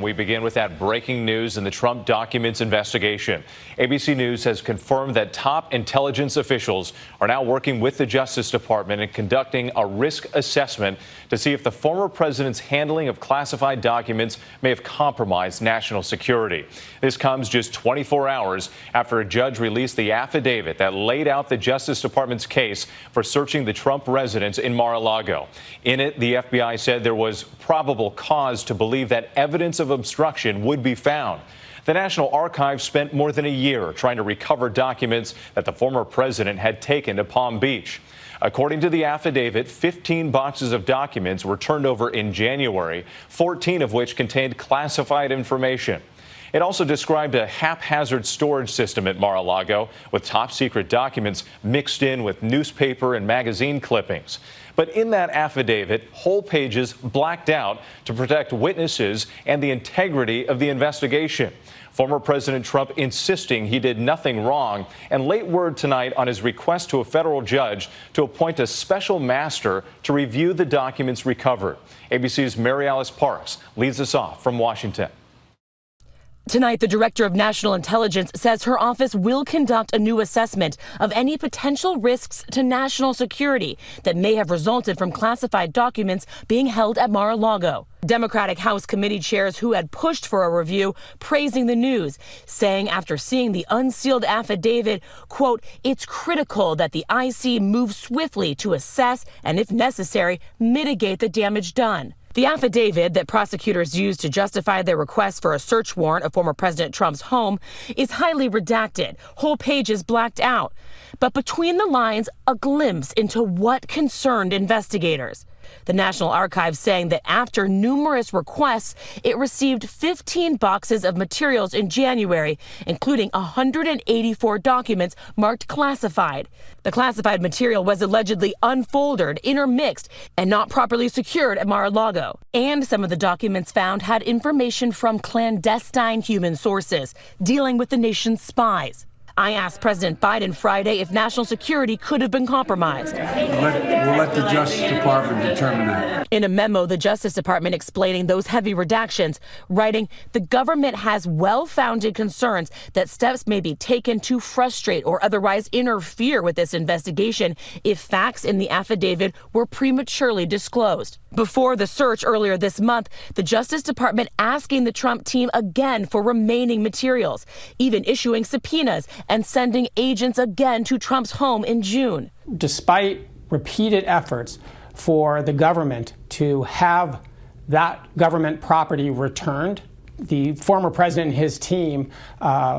We begin with that breaking news in the Trump documents investigation. ABC News has confirmed that top intelligence officials are now working with the Justice Department and conducting a risk assessment to see if the former president's handling of classified documents may have compromised national security. This comes just 24 hours after a judge released the affidavit that laid out the Justice Department's case for searching the Trump residence in Mar-a-Lago. In it, the FBI said there was probable cause to believe that evidence of obstruction would be found. The National Archives spent more than a year trying to recover documents that the former president had taken to Palm Beach. According to the affidavit, 15 boxes of documents were turned over in January, 14 of which contained classified information. It also described a haphazard storage system at Mar-a-Lago with top secret documents mixed in with newspaper and magazine clippings. But in that affidavit, whole pages blacked out to protect witnesses and the integrity of the investigation. Former President Trump insisting he did nothing wrong, and late word tonight on his request to a federal judge to appoint a special master to review the documents recovered. ABC's Mar-a-Lago Parks leads us off from Washington. Tonight, the Director of National Intelligence says her office will conduct a new assessment of any potential risks to national security that may have resulted from classified documents being held at Mar-a-Lago. Democratic House committee chairs who had pushed for a review praising the news, saying after seeing the unsealed affidavit, quote, "It's critical that the IC move swiftly to assess and, if necessary, mitigate the damage done." The affidavit that prosecutors used to justify their request for a search warrant of former President Trump's home is highly redacted, whole pages blacked out. But between the lines, a glimpse into what concerned investigators. The National Archives saying that after numerous requests, it received 15 boxes of materials in January, including 184 documents marked classified. The classified material was allegedly unfolded, intermixed, and not properly secured at Mar-a-Lago. And some of the documents found had information from clandestine human sources dealing with the nation's spies. I asked President Biden Friday if national security could have been compromised. We'll let the Justice Department determine that. In a memo, the Justice Department explaining those heavy redactions, writing, the government has well-founded concerns that steps may be taken to frustrate or otherwise interfere with this investigation if facts in the affidavit were prematurely disclosed. Before the search earlier this month, the Justice Department asking the Trump team again for remaining materials, even issuing subpoenas and sending agents again to Trump's home in June. Despite repeated efforts for the government to have that government property returned, the former president and his team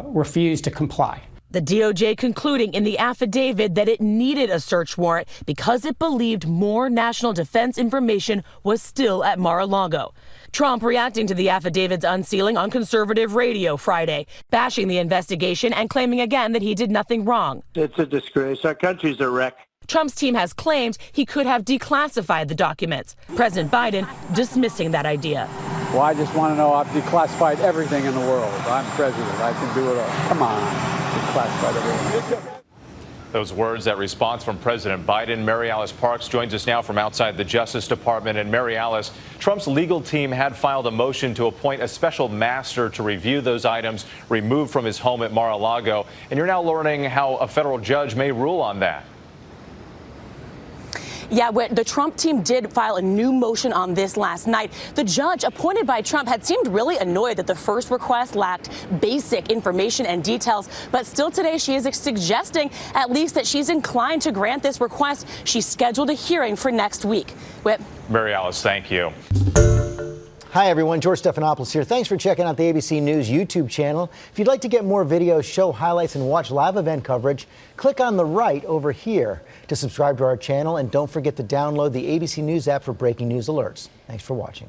refused to comply. The DOJ concluding in the affidavit that it needed a search warrant because it believed more national defense information was still at Mar-a-Lago. Trump reacting to the affidavit's unsealing on conservative radio Friday, bashing the investigation and claiming again that he did nothing wrong. It's a disgrace. Our country's a wreck. Trump's team has claimed he could have declassified the documents. President Biden dismissing that idea. Well, I just want to know I've declassified everything in the world. I'm president. I can do it all. Come on. Declassified everything. Those words, that response from President Biden. Mar-a-Lago Parks joins us now from outside the Justice Department. And Mar-a-Lago, Trump's legal team had filed a motion to appoint a special master to review those items removed from his home at Mar-a-Lago. And you're now learning how a federal judge may rule on that. Yeah, the Trump team did file a new motion on this last night. The judge appointed by Trump had seemed really annoyed that the first request lacked basic information and details. But still today, she is suggesting at least that she's inclined to grant this request. She's scheduled a hearing for next week. Whip. Mar-a-Lago, thank you. Hi, everyone. George Stephanopoulos here. Thanks for checking out the ABC News YouTube channel. If you'd like to get more videos, show highlights, and watch live event coverage, click on the right over here to subscribe to our channel. And don't forget to download the ABC News app for breaking news alerts. Thanks for watching.